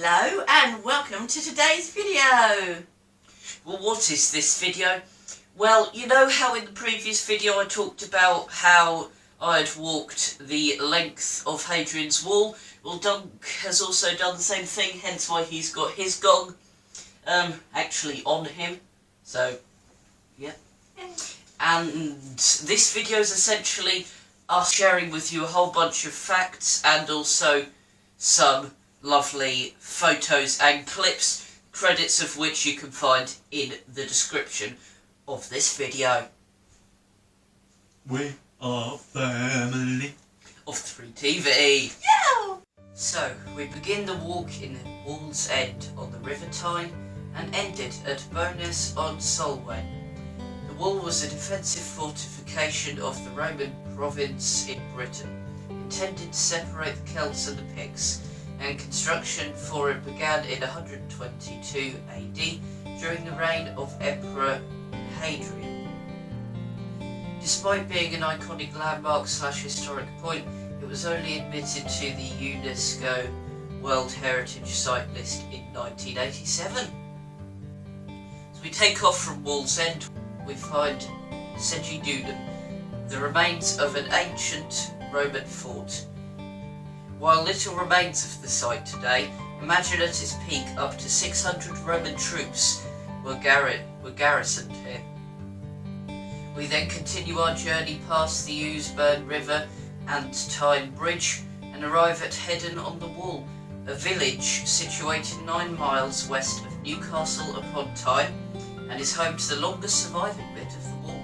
Hello and welcome to today's video. Well, what is this video? Well, you know how in the previous video I talked about how I'd walked the length of Hadrian's wall? Well, Dunk has also done the same thing, hence why he's got his gong actually on him. So, yeah. And this video is essentially us sharing with you a whole bunch of facts and also some lovely photos and clips, credits of which you can find in the description of this video. We are family of 3TV. Yeah! So, we begin the walk in Wall's End on the River Tyne and ended at Bowness on Solway. The wall was a defensive fortification of the Roman province in Britain, intended to separate the Celts and the Picts, and construction for it began in 122 AD during the reign of Emperor Hadrian. Despite being an iconic landmark / historic point, it was only admitted to the UNESCO World Heritage Site list in 1987. As we take off from Wall's End, we find Segedunum, the remains of an ancient Roman fort. While little remains of the site today, imagine at its peak up to 600 Roman troops were garrisoned here. We then continue our journey past the Ousebourne River and Tyne Bridge and arrive at Hedden on the Wall, a village situated 9 miles west of Newcastle upon Tyne and is home to the longest surviving bit of the wall.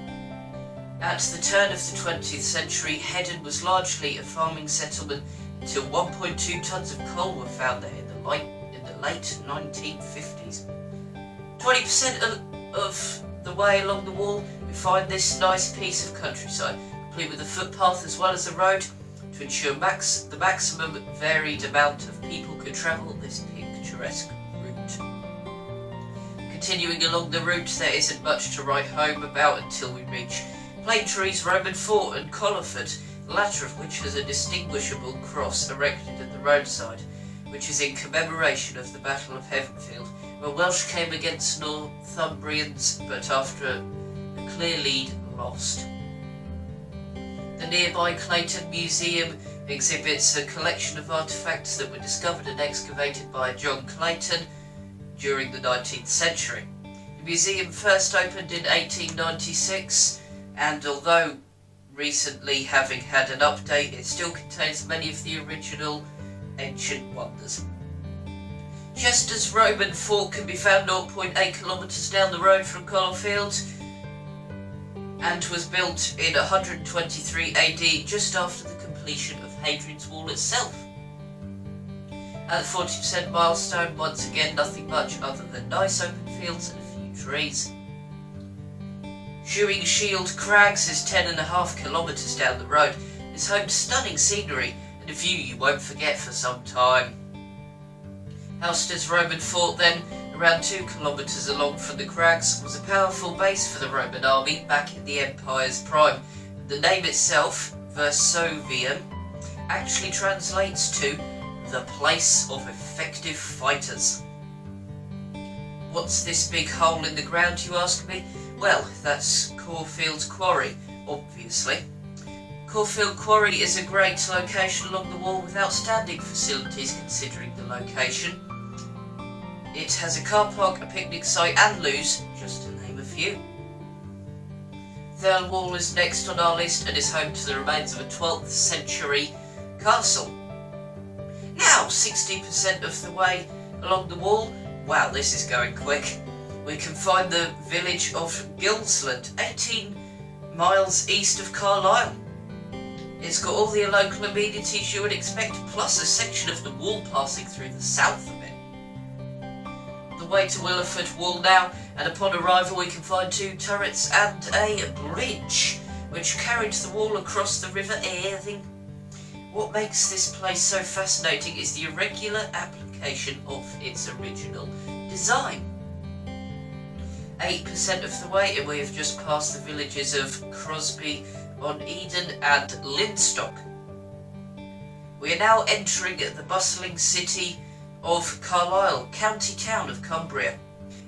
At the turn of the 20th century, Hedden was largely a farming settlement until 1.2 tons of coal were found there in the late 1950s. 20% of the way along the wall we find this nice piece of countryside, complete with a footpath as well as a road to ensure the maximum varied amount of people could travel this picturesque route. Continuing along the route, there isn't much to write home about until we reach Plantree's Roman Fort and Colliford, the latter of which has a distinguishable cross erected at the roadside, which is in commemoration of the Battle of Heavenfield, where Welsh came against Northumbrians, but after a clear lead, lost. The nearby Clayton Museum exhibits a collection of artefacts that were discovered and excavated by John Clayton during the 19th century. The museum first opened in 1896, and although recently having had an update, it still contains many of the original ancient wonders. Chester's Roman fort can be found 0.8 kilometres down the road from Colliford and was built in 123 AD, just after the completion of Hadrian's Wall itself. At the 40% milestone, once again nothing much other than nice open fields and a few trees. Shoeing Shield Crags is 10.5 kilometres down the road. It's home to stunning scenery and a view you won't forget for some time. Houster's Roman fort then, around 2 kilometres along from the crags, was a powerful base for the Roman army back in the Empire's prime. The name itself, Versovium, actually translates to the place of effective fighters. What's this big hole in the ground, you ask me? Well, that's Caulfield's Quarry, obviously. Caulfield Quarry is a great location along the wall with outstanding facilities considering the location. It has a car park, a picnic site and loos, just to name a few. Thurle Wall is next on our list and is home to the remains of a 12th century castle. Now, 60% of the way along the wall, wow, this is going quick, we can find the village of Gilsland, 18 miles east of Carlisle. It's got all the local amenities you would expect, plus a section of the wall passing through the south of it. The way to Willowford Wall now, and upon arrival we can find 2 turrets and a bridge, which carried the wall across the River Irving. What makes this place so fascinating is the irregular application of its original design. 8% of the way, and we have just passed the villages of Crosby on Eden and Linstock. We are now entering the bustling city of Carlisle, county town of Cumbria.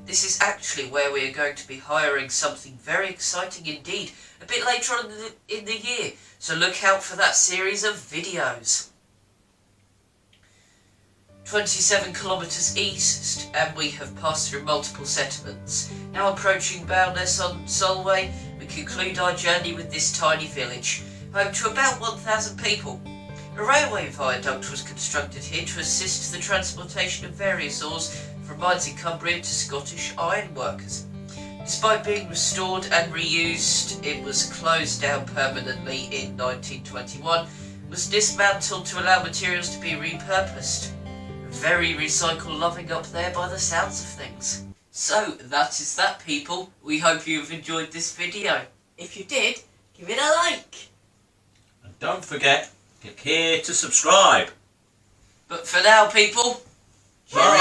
This is actually where we are going to be hiring something very exciting indeed a bit later on in the year, so look out for that series of videos. 27 kilometres east, and we have passed through multiple settlements. Now approaching Bowness on Solway, we conclude our journey with this tiny village, home to about 1,000 people. A railway viaduct was constructed here to assist the transportation of various ores from mines in Cumbria to Scottish ironworkers. Despite being restored and reused, it was closed down permanently in 1921, was dismantled to allow materials to be repurposed. Very recycle loving up there by the sounds of things. So that is that, people. We hope you've enjoyed this video. If you did, give it a like. And don't forget, click here to subscribe. But for now, people, Bye.